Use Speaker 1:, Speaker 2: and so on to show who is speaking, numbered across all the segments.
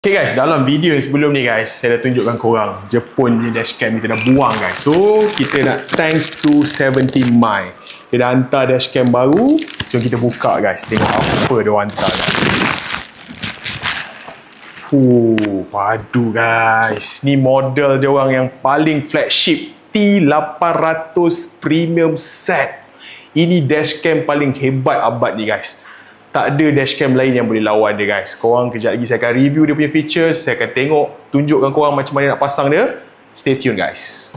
Speaker 1: Okay guys, dalam video yang sebelum ni guys, saya dah tunjukkan korang Jepun ni dashcam kita dah buang guys. So, kita nak thanks to 70 My. Dia dah hantar dashcam baru. So, kita buka guys. Tengok apa dia hantar guys. Padu guys. Ni model dia orang yang paling flagship. T800 Premium Set. Ini dashcam paling hebat abad ni guys. Tak ada dashcam lain yang boleh lawan dia guys. Korang kejap lagi saya akan review dia punya features. Saya akan tengok, tunjukkan korang macam mana nak pasang dia. Stay tune guys.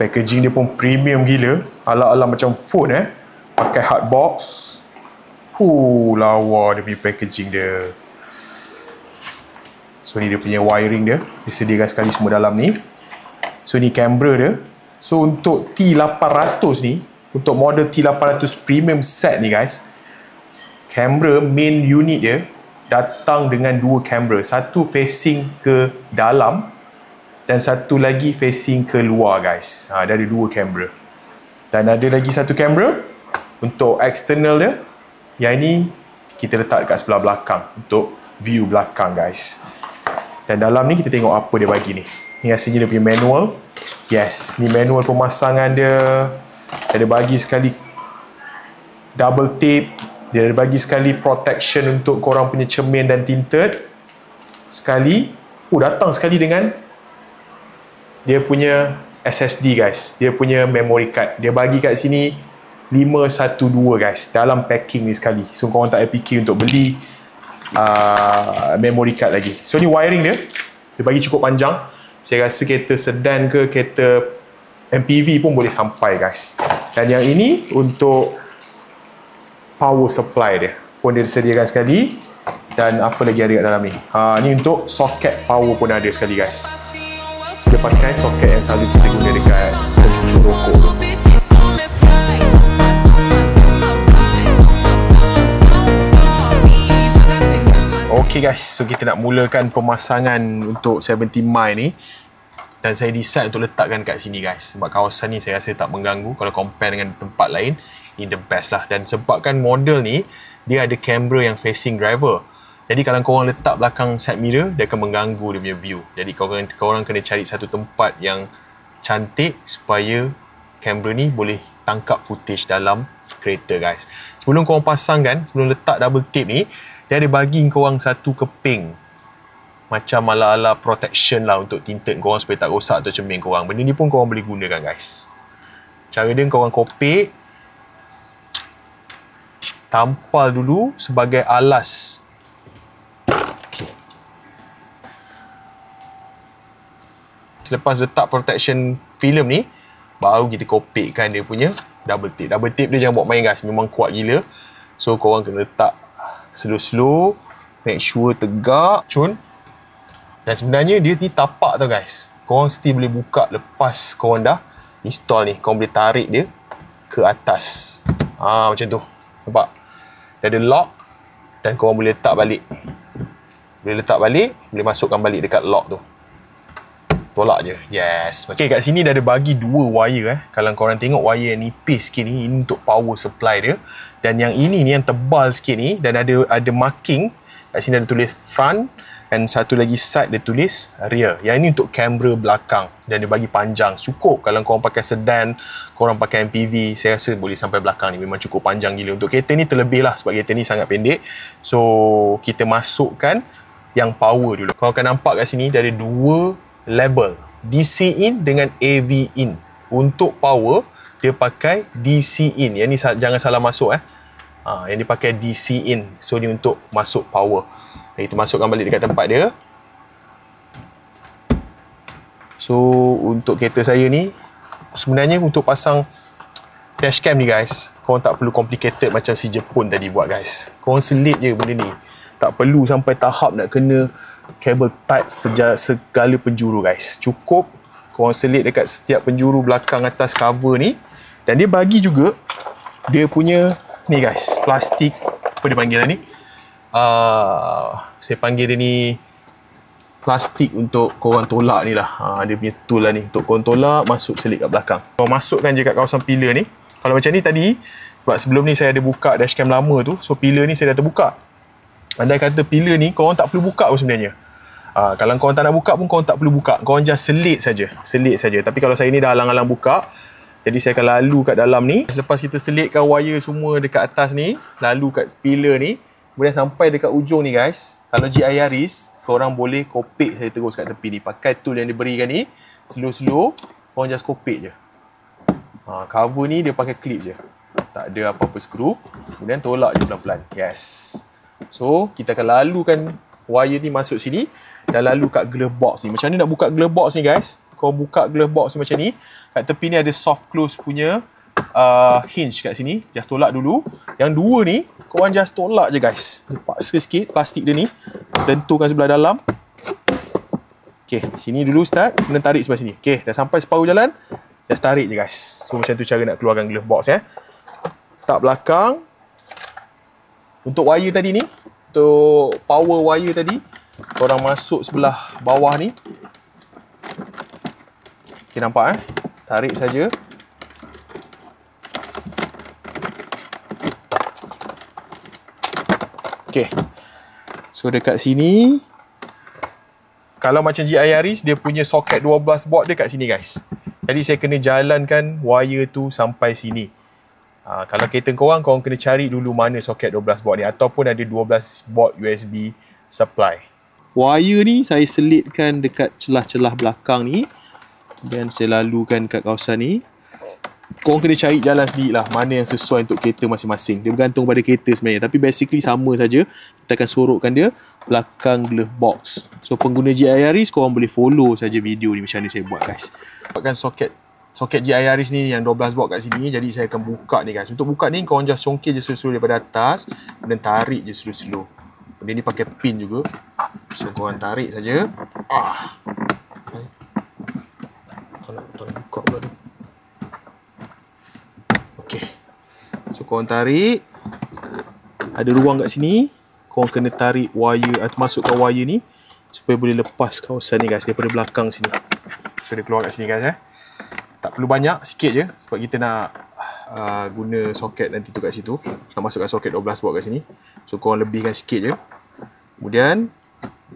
Speaker 1: Packaging dia pun premium gila. Ala-ala macam phone pakai hard box. Lawa dia punya packaging dia. So ni dia punya wiring dia. Disediakan sekali semua dalam ni. So ni kamera dia. So untuk T800 ni, untuk model T800 Premium Set ni guys, kamera main unit dia datang dengan dua kamera. Satu facing ke dalam dan satu lagi facing ke luar guys. Dia ada dua kamera. Dan ada lagi satu kamera untuk external dia. Yang ini kita letak dekat sebelah belakang untuk view belakang guys. Dan dalam ni kita tengok apa dia bagi ni. Ni rasanya dia punya manual. Yes, ni manual pemasangan dia. Dia ada bagi sekali double tape. Dia ada bagi sekali protection untuk korang punya cermin dan tinted. Sekali. Datang sekali dengan dia punya SSD guys. Dia punya memory card. Dia bagi kat sini 512 guys. Dalam packing ni sekali. So korang tak payah fikir untuk beli memory card lagi. So ni wiring dia. Dia bagi cukup panjang. Saya rasa kereta sedan ke kereta MPV pun boleh sampai guys. Dan yang ini untuk power supply dia pun dia disediakan sekali. Dan apa lagi ada kat dalam ni? Ni untuk soket power pun ada sekali guys. So, dia pakai soket yang selalu kita guna dekat pencucuk rokok tu. Okay guys, so kita nak mulakan pemasangan untuk 70 My ni. Dan saya decide untuk letakkan kat sini guys. Sebab kawasan ni saya rasa tak mengganggu. Kalau compare dengan tempat lain, ini the best lah. Dan sebabkan model ni, dia ada kamera yang facing driver. Jadi kalau korang letak belakang side mirror, dia akan mengganggu dia punya view. Jadi korang kena cari satu tempat yang cantik supaya kamera ni boleh tangkap footage dalam kereta guys. Sebelum korang pasang kan, sebelum letak double tape ni, dia ada bagi korang satu keping. Macam ala-ala protection lah untuk tinted korang supaya tak rosak atau cermin korang. Benda ni pun korang boleh gunakan guys. Cara dia korang kopek. Tampal dulu sebagai alas. Okay. Selepas letak protection film ni, baru kita kopekkan dia punya double tape. Double tape dia jangan buat main guys. Memang kuat gila. So korang kena letak slow-slow. Make sure tegak. Cun. Dan sebenarnya dia ni tapak tau guys. Korang still boleh buka lepas korang dah install ni. Korang boleh tarik dia ke atas. Macam tu. Nampak? Dia ada lock. Dan korang boleh letak balik. Boleh letak balik. Boleh masukkan balik dekat lock tu. Tolak je. Yes. Okay, kat sini dah ada bagi dua wire. Kalau korang tengok wire yang nipis sikit ni, ini untuk power supply dia. Dan yang ini ni yang tebal sikit ni. Dan ada marking. Kat sini ada tulis front. Dan satu lagi side dia tulis rear. Yang ini untuk kamera belakang. Dan dia bagi panjang. Cukup kalau korang pakai sedan, korang pakai MPV, saya rasa boleh sampai belakang ni. Memang cukup panjang gila. Untuk kereta ni terlebih lah sebab kereta ni sangat pendek. So, kita masukkan yang power dulu. Korang akan nampak kat sini dia ada dua label. DC in dengan AV in. Untuk power, dia pakai DC in. Yang ni jangan salah masuk yang dipakai DC in. So, ni untuk masuk power. Kita masukkan balik dekat tempat dia. So, untuk kereta saya ni, sebenarnya untuk pasang dashcam ni guys, korang tak perlu complicated macam si Jepun tadi buat guys. Korang selit je benda ni. Tak perlu sampai tahap nak kena kabel tight segala penjuru guys. Cukup korang selit dekat setiap penjuru belakang atas cover ni. Dan dia bagi juga dia punya ni guys, plastik, apa dia panggil lah ni? Saya panggil dia ni plastik untuk korang tolak ni lah. Dia punya tool lah ni. Untuk korang tolak, masuk selit kat belakang. Korang masukkan je kat kawasan pillar ni. Kalau macam ni tadi, Sebab sebelum ni saya ada buka dashcam lama tu. So pillar ni saya dah terbuka. Andai kata pillar ni korang tak perlu buka pun sebenarnya. Kalau korang tak nak buka pun korang tak perlu buka. Korang just selit saja. Tapi kalau saya ni dah alang-alang buka, jadi saya akan lalu kat dalam ni. Lepas kita selitkan wire semua dekat atas ni, lalu kat pillar ni, kemudian sampai dekat ujung ni guys. Kalau GI Yaris, korang boleh kopek saya terus kat tepi ni. Pakai tool yang diberikan ni, slow-slow, korang just kopek je. Cover ni dia pakai clip je. Tak ada apa-apa skru. Kemudian tolak je pelan-pelan. Yes. So, kita akan lalukan wire ni masuk sini. Dan lalu kat glove box ni. Macam ni nak buka glove box ni guys. Kau buka glove box ni macam ni. Kat tepi ni ada soft close punya hinge kat sini. Just tolak dulu. Yang dua ni, korang just tolak je guys. Paksa sikit plastik dia ni. Lenturkan sebelah dalam. Okay, sini dulu start. Kemudian tarik sebelah sini. Okay, dah sampai separuh jalan. Just tarik je guys. So macam tu cara nak keluarkan glove box ya. Tak belakang. Untuk wire tadi ni, untuk power wire tadi, korang masuk sebelah bawah ni. Okay, nampak tarik saja. Okay. So dekat sini, kalau macam GI Yaris, dia punya soket 12 baud dia kat sini guys. Jadi saya kena jalankan wire tu sampai sini. Kalau kereta korang kena cari dulu mana soket 12 baud ni. Ataupun ada 12 baud USB supply. Wire ni saya selitkan dekat celah-celah belakang ni. Dan saya lalukan kat kawasan ni. Korang kena cari jalan sendiri lah. Mana yang sesuai untuk kereta masing-masing. Dia bergantung pada kereta sebenarnya. Tapi basically sama saja. Kita akan sorokkan dia belakang glove box. So pengguna GI Yaris korang boleh follow saja video ni macam ni saya buat guys. Buatkan soket GI Yaris ni yang 12 baud kat sini. Jadi saya akan buka ni guys. Untuk buka ni korang just congkir je slow-slow daripada atas. Dan tarik je slow-slow. Dia ni pakai pin juga. So korang tarik saja. Tolong buka pula tu. Okay. So korang tarik. Ada ruang kat sini. Korang kena tarik wire atau masukkan wire ni supaya boleh lepas kawasan ni guys daripada belakang sini. So dia keluar kat sini guys Tak perlu banyak, sikit je sebab kita nak guna soket nanti tu kat situ. Nak masukkan soket 12 baud kat sini. So korang lebihkan sikit je. Kemudian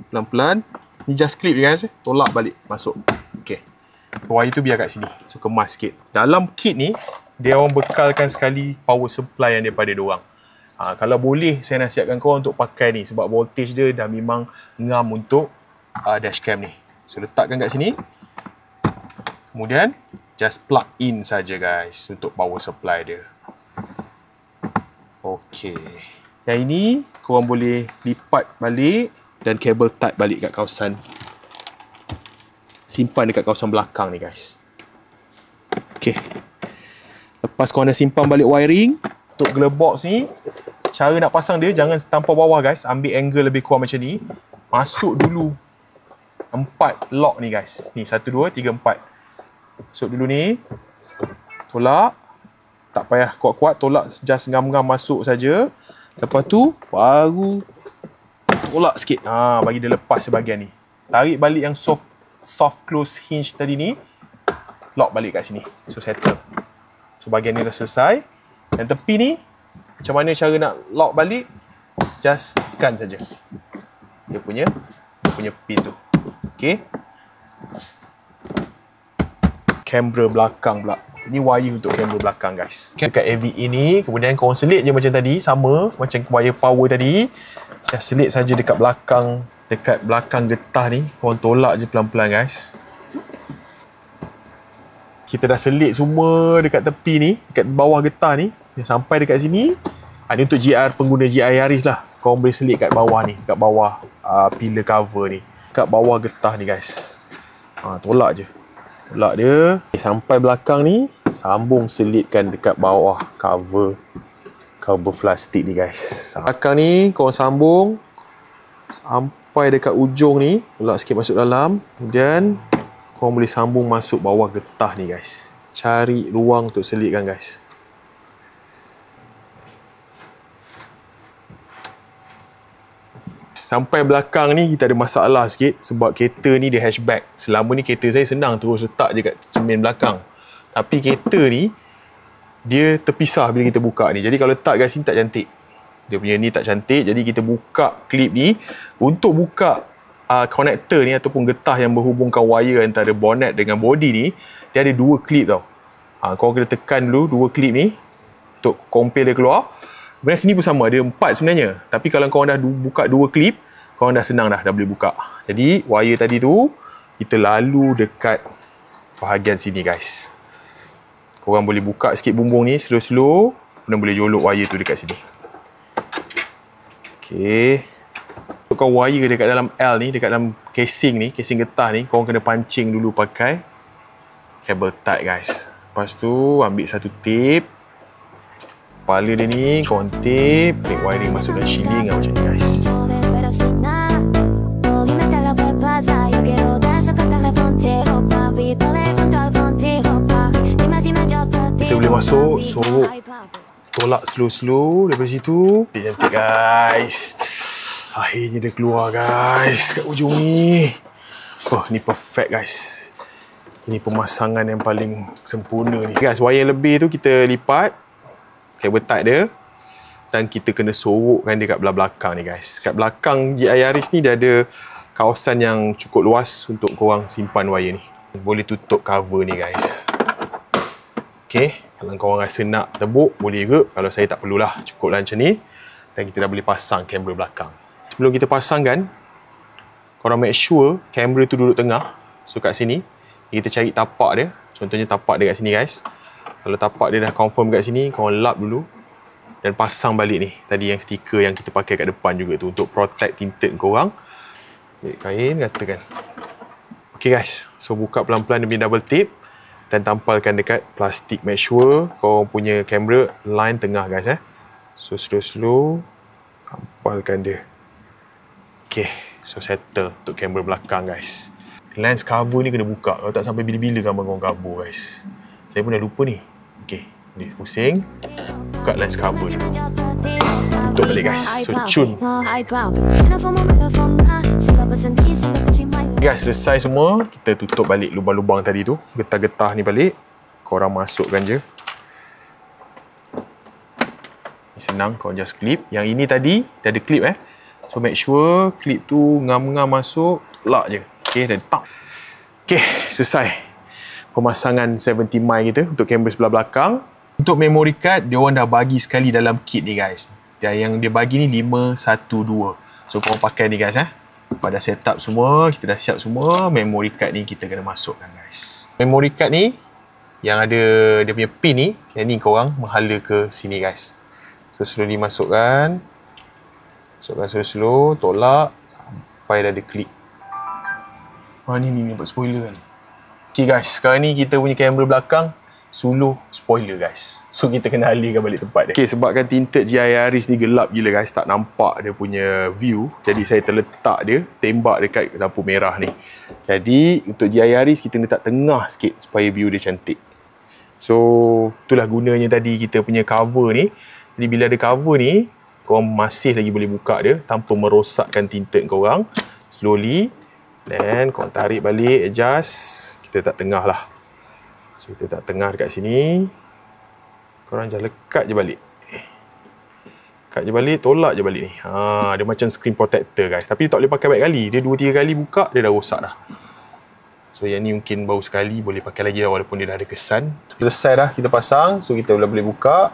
Speaker 1: pelan-pelan ni just clip je guys. Tolak balik masuk. Okay. Wire tu biar kat sini. So kemas sikit. Dalam kit ni dia orang bekalkan sekali power supply yang daripada diorang. Kalau boleh saya nasihatkan korang untuk pakai ni sebab voltage dia dah memang ngam untuk dashcam ni. So letakkan kat sini. Kemudian just plug in saja guys untuk power supply dia. Okey. Yang ini korang boleh lipat balik dan kabel type balik kat kawasan. Simpan dekat kawasan belakang ni guys. Okey. Lepas korang dah simpan balik wiring untuk glove box ni, cara nak pasang dia jangan tanpa bawah guys. Ambil angle lebih kurang macam ni. Masuk dulu 4 lock ni guys. Ni 1, 2, 3, 4. Masuk dulu ni. Tolak. Tak payah kuat-kuat. Tolak just ngam-ngam masuk saja. Lepas tu baru tolak sikit. Bagi dia lepas sebahagian ni. Tarik balik yang soft close hinge tadi ni. Lock balik kat sini. So settle. So bahagian ni dah selesai. Yang tepi ni macam mana cara nak lock balik? Just tekan saja. Dia punya pin tu. Okey. Kamera belakang pula. Ini wire untuk kamera belakang guys. Dekat AVE ni, kemudian korang selit je macam tadi. Sama macam wire power tadi. Just selit saja dekat belakang getah ni. Korang tolak je pelan-pelan guys. Kita dah selit semua dekat tepi ni. Dekat bawah getah ni. Sampai dekat sini. Ini untuk pengguna GI Yaris lah. Korang boleh selit kat bawah ni. Kat bawah pillar cover ni. Kat bawah getah ni guys. Tolak je. Tolak dia. Sampai belakang ni. Sambung selitkan dekat bawah cover plastik ni guys. Belakang ni korang sambung. Sampai dekat ujung ni. Tolak sikit masuk dalam. Kemudian korang boleh sambung masuk bawah getah ni guys. Cari ruang untuk selitkan guys. Sampai belakang ni kita ada masalah sikit sebab kereta ni dia hatchback. Selama ni kereta saya senang terus letak je kat cermin belakang. Tapi kereta ni dia terpisah bila kita buka ni. Jadi kalau letak kat sini tak cantik. Dia punya ni tak cantik. Jadi kita buka klip ni. Untuk buka connector ni ataupun getah yang berhubungkan wire antara bonnet dengan body ni, dia ada 2 klip tau. Korang kena tekan dulu 2 klip ni untuk compare dia keluar. Sebenarnya sini pun sama, ada 4 sebenarnya. Tapi kalau korang dah buka 2 klip, korang dah senang dah boleh buka. Jadi wire tadi tu kita lalu dekat bahagian sini guys. Korang boleh buka sikit bumbung ni slow-slow, kemudian boleh jolok wire tu dekat sini. Okey. Untuk wire dekat dalam L ni, dekat dalam casing ni, casing getah ni, korang kena pancing dulu pakai cable tight guys. Lepas tu ambil satu tape. Kepala dia ni korang tape, take wiring masuk dalam shilling macam ni guys. Kita boleh masuk, so tolak slow-slow daripada situ. Cantik guys. Akhirnya dia keluar guys kat ujung ni. Oh, ni perfect guys. Ini pemasangan yang paling sempurna ni. Guys, wire yang lebih tu kita lipat cable tight dia dan kita kena sorokkan dia kat belah belakang ni guys. Kat belakang GI Yaris ni dia ada kawasan yang cukup luas untuk korang simpan wire ni. Boleh tutup cover ni guys. Okey, kalau korang rasa nak tebuk boleh juga. Kalau saya tak perlulah, cukuplah macam ni. Dan kita dah boleh pasang kamera belakang. Sebelum kita pasangkan, korang make sure kamera tu duduk tengah. So kat sini kita cari tapak dia. Contohnya tapak dia kat sini guys. Kalau tapak dia dah confirm kat sini, korang lap dulu dan pasang balik ni. Tadi yang stiker yang kita pakai kat depan juga tu untuk protect tinted korang. Ambil kain, katakan. Okay guys, so buka pelan-pelan demi double tape dan tampalkan dekat plastik. Make sure korang punya kamera line tengah guys So slow-slow tampalkan dia. Okay, so settle untuk kamera belakang guys. Lens cover ni kena buka. Kalau tak sampai bila-bila gambar korang kabur guys. Saya pun dah lupa ni. Okay, ni pusing. Buka lens cover ni. Tutup balik guys. So cun. Guys, selesai semua. Kita tutup balik lubang-lubang tadi tu. Getah-getah ni balik. Korang masukkan je. Ni senang, korang just clip. Yang ini tadi dah ada clip So make sure clip tu ngam-ngam masuk. Lak je. Okay, dan tak. Okay, selesai pemasangan 70 mile kita untuk kamera sebelah belakang. Untuk memory card, dia orang dah bagi sekali dalam kit ni guys. Dan yang dia bagi ni 512. So korang pakai ni guys Pada setup semua, kita dah siap semua. Memory card ni kita kena masukkan guys. Memory card ni yang ada dia punya pin ni, yang ni korang menghala ke sini guys. So slowly masukkan. Masukkan slow-slow, tolak sampai dah ada klik. Ni buat spoiler kan. Okay guys, sekarang ni kita punya kamera belakang suluh spoiler guys. So kita kena alihkan balik tempat dia. Okay, sebabkan tinted GI Yaris ni gelap gila guys, tak nampak dia punya view. Jadi saya terletak dia, tembak dekat lampu merah ni. Jadi untuk GI Yaris kita letak tengah sikit supaya view dia cantik. So itulah gunanya tadi kita punya cover ni. Jadi bila ada cover ni, korang masih lagi boleh buka dia tanpa merosakkan tinted korang. Slowly. Dan korang tarik balik, adjust. Kita letak tengah lah. So kita letak tengah dekat sini. Korang just lekat je balik. Lekat je balik, tolak je balik ni. Dia macam screen protector guys. Tapi dia tak boleh pakai banyak kali. Dia 2-3 kali buka, dia dah rosak dah. So yang ni mungkin baru sekali, boleh pakai lagi lah walaupun dia dah ada kesan. Selesai dah kita pasang. So kita boleh buka.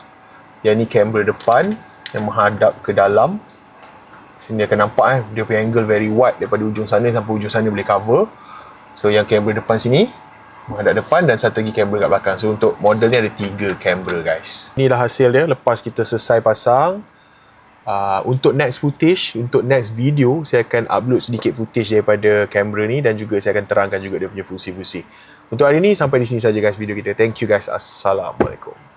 Speaker 1: Yang ni kamera depan yang menghadap ke dalam. Sini akan nampak dia punya angle very wide daripada ujung sana sampai ujung sana boleh cover. So yang kamera depan sini menghadap depan dan satu lagi kamera kat belakang. So untuk model ni ada 3 kamera guys. Inilah hasil dia lepas kita selesai pasang. Untuk next footage, untuk next video, saya akan upload sedikit footage daripada kamera ni dan juga saya akan terangkan juga dia punya fungsi-fungsi. Untuk hari ni sampai di sini saja guys video kita. Thank you guys. Assalamualaikum.